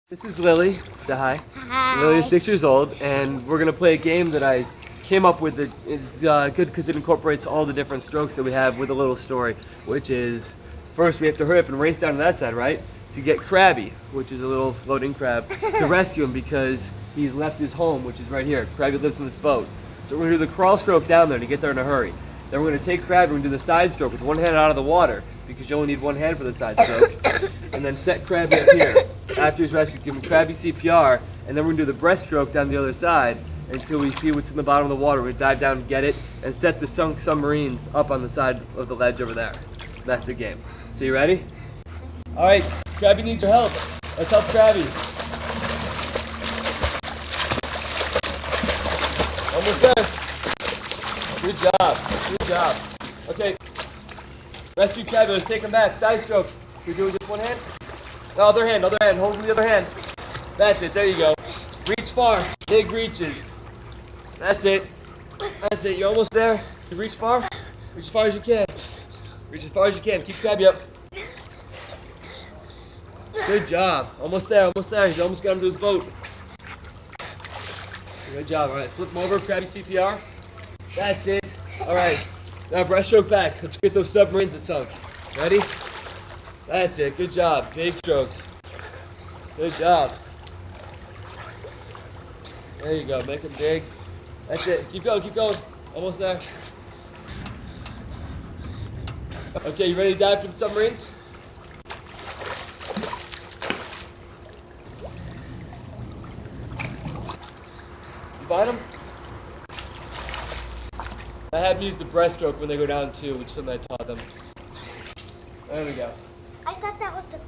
This is Lily. Say hi. Hi. Lily is 6 years old, and we're gonna play a game that I came up with. It's good because it incorporates all the different strokes that we have with a little story. Which is, first we have to hurry up and race down to that side, right? To get Krabby, which is a little floating crab, to rescue him because he's left his home, which is right here. Krabby lives in this boat. So we're gonna do the crawl stroke down there to get there in a hurry. Then we're gonna take Krabby and do the side stroke with one hand out of the water because you only need one hand for the side stroke. And then set Krabby up here. After he's rescued, give him Krabby CPR, and then we're gonna do the breaststroke down the other side until we see what's in the bottom of the water. We're gonna dive down and get it, and set the sunk submarines up on the side of the ledge over there. That's the game. So you ready? All right, Krabby needs your help. Let's help Krabby. Almost there. Good job. Good job. Okay. Rescue Krabby. Let's take him back. Side stroke. Can we do it with just one hand? No, other hand. Hold with the other hand. That's it. There you go. Reach far. Big reaches. That's it. That's it. You're almost there. You reach far. Reach as far as you can. Reach as far as you can. Keep Krabby up. Good job. Almost there. Almost there. He's almost got him to his boat. Good job. All right. Flip him over. Krabby CPR. That's it. All right. Now breaststroke back. Let's get those submarines that sunk. Ready? That's it. Good job. Big strokes. Good job. There you go. Make them big. That's it. Keep going. Keep going. Almost there. Okay, you ready to dive for the submarines? You find them? I have them use the breaststroke when they go down too, which is something I taught them. There we go. I thought that was the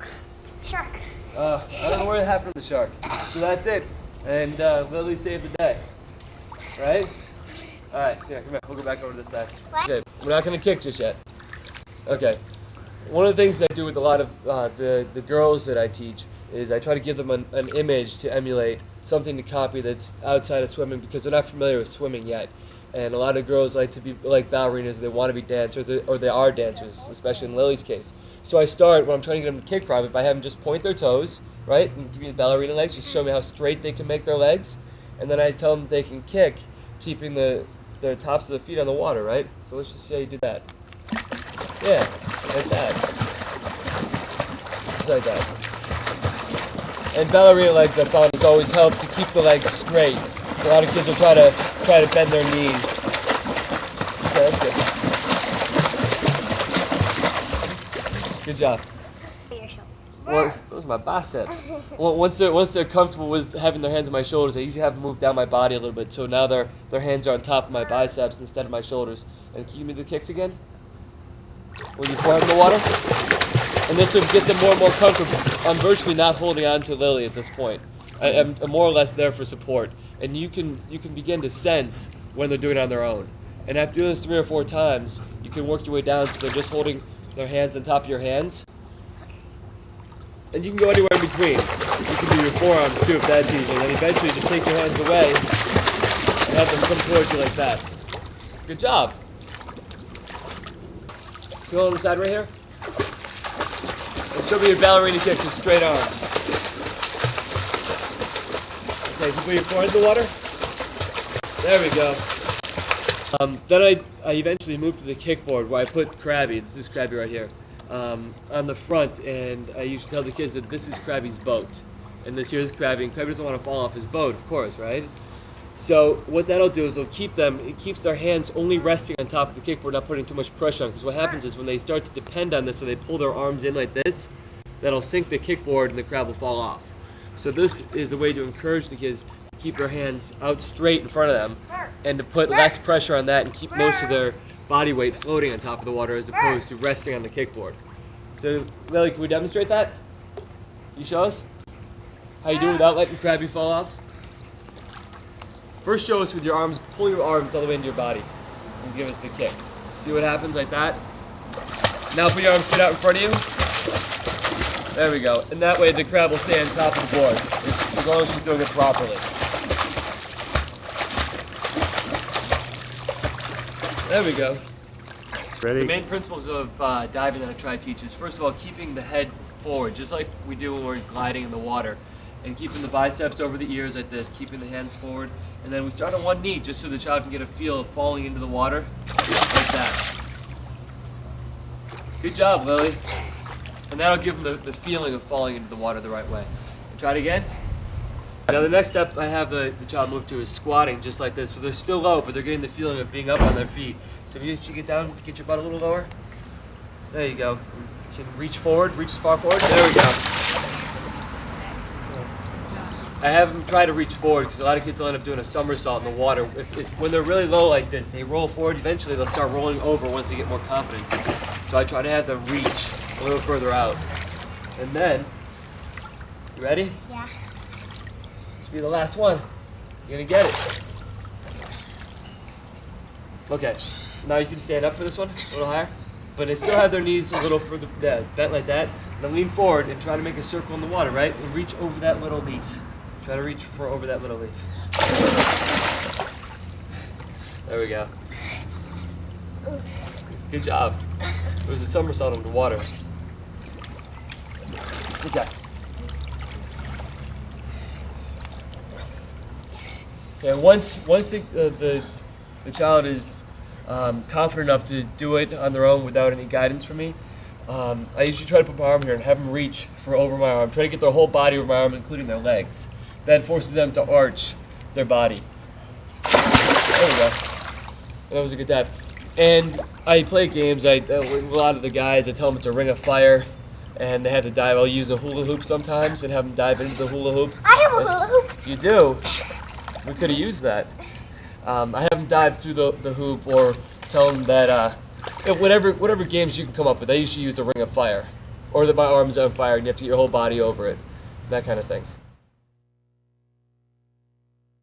shark. I don't know where it happened to the shark. So that's it. And Lily saved the day. Right? Alright, here, come here. We'll go back over to this side. What? Okay, we're not going to kick just yet. Okay. One of the things that I do with a lot of the girls that I teach is I try to give them an image to emulate, something to copy that's outside of swimming because they're not familiar with swimming yet. And a lot of girls like to be like ballerinas, they want to be dancers, or they are dancers, especially in Lily's case. So I start, when I'm trying to get them to kick probably, by having them just point their toes, right, and give me the ballerina legs, just show me how straight they can make their legs. And then I tell them they can kick, keeping their tops of the feet on the water, right? So let's just see how you do that. Yeah, like that. Just like that. And ballerina legs, I found, has always helped to keep the legs straight. A lot of kids will try to bend their knees. Okay, that's good. Good job. Well, those are my biceps. Well, once they're comfortable with having their hands on my shoulders, I usually have them move down my body a little bit. So now their hands are on top of my biceps instead of my shoulders. And can you give me the kicks again? When you fall in the water? And this will get them more and more comfortable. I'm virtually not holding on to Lily at this point. I'm more or less there for support. And you can begin to sense when they're doing it on their own. And after doing this 3 or 4 times, you can work your way down so they're just holding their hands on top of your hands. And you can go anywhere in between. You can do your forearms too if that's easy. And then eventually just take your hands away and have them come towards you like that. Good job. Go on the side right here. And show me your ballerina kicks with straight arms. Okay, you put your forehead in the water. There we go. Then I eventually moved to the kickboard where I put Krabby, this is Krabby right here, on the front, and I usually tell the kids that this is Krabby's boat. And this here is Krabby, and Krabby doesn't want to fall off his boat, of course, right? So what that'll do is it keeps their hands only resting on top of the kickboard, not putting too much pressure on, because what happens is when they start to depend on this, so they pull their arms in like this, that'll sink the kickboard and the crab will fall off. So this is a way to encourage the kids to keep their hands out straight in front of them and to put less pressure on that and keep most of their body weight floating on top of the water as opposed to resting on the kickboard. So, Lily, can we demonstrate that? Can you show us how you do it without letting Krabby fall off? First show us with your arms, pull your arms all the way into your body and give us the kicks. See what happens like that? Now put your arms straight out in front of you. There we go. And that way the crab will stay on top of the board, as long as she's doing it properly. There we go. Ready? The main principles of diving that I try to teach is, first of all, keeping the head forward, just like we do when we're gliding in the water. and keeping the biceps over the ears like this, keeping the hands forward. And then we start on one knee just so the child can get a feel of falling into the water like that. Good job, Lily. And that'll give them the feeling of falling into the water the right way. Try it again. Now the next step I have the child move to is squatting, just like this. So they're still low, but they're getting the feeling of being up on their feet. So if you just get down, get your butt a little lower. There you go. You can reach forward, reach as far forward. There we go. I have them try to reach forward because a lot of kids will end up doing a somersault in the water. When they're really low like this, they roll forward. Eventually they'll start rolling over once they get more confidence. So I try to have them reach a little further out. And then, you ready? Yeah. This will be the last one. You're gonna get it. Okay, now you can stand up for this one, a little higher. But they still have their knees a little further, bent like that. Then lean forward and try to make a circle in the water, right? And reach over that little leaf. Try to reach for over that little leaf. There we go. Good job. It was a somersault into water. Okay. Okay. Once the child is confident enough to do it on their own without any guidance from me, I usually try to put my arm here and have them reach for over my arm. Try to get their whole body over my arm, including their legs. That forces them to arch their body. There we go. That was a good dive. And I play games. With a lot of the guys, I tell them it's a ring of fire, and they have to dive. I'll use a hula hoop sometimes and have them dive into the hula hoop. I have a hula hoop. You do? We could have used that. I have them dive through the hoop, or tell them that whatever games you can come up with. I usually use a ring of fire, or that my arm's on fire and you have to get your whole body over it, that kind of thing.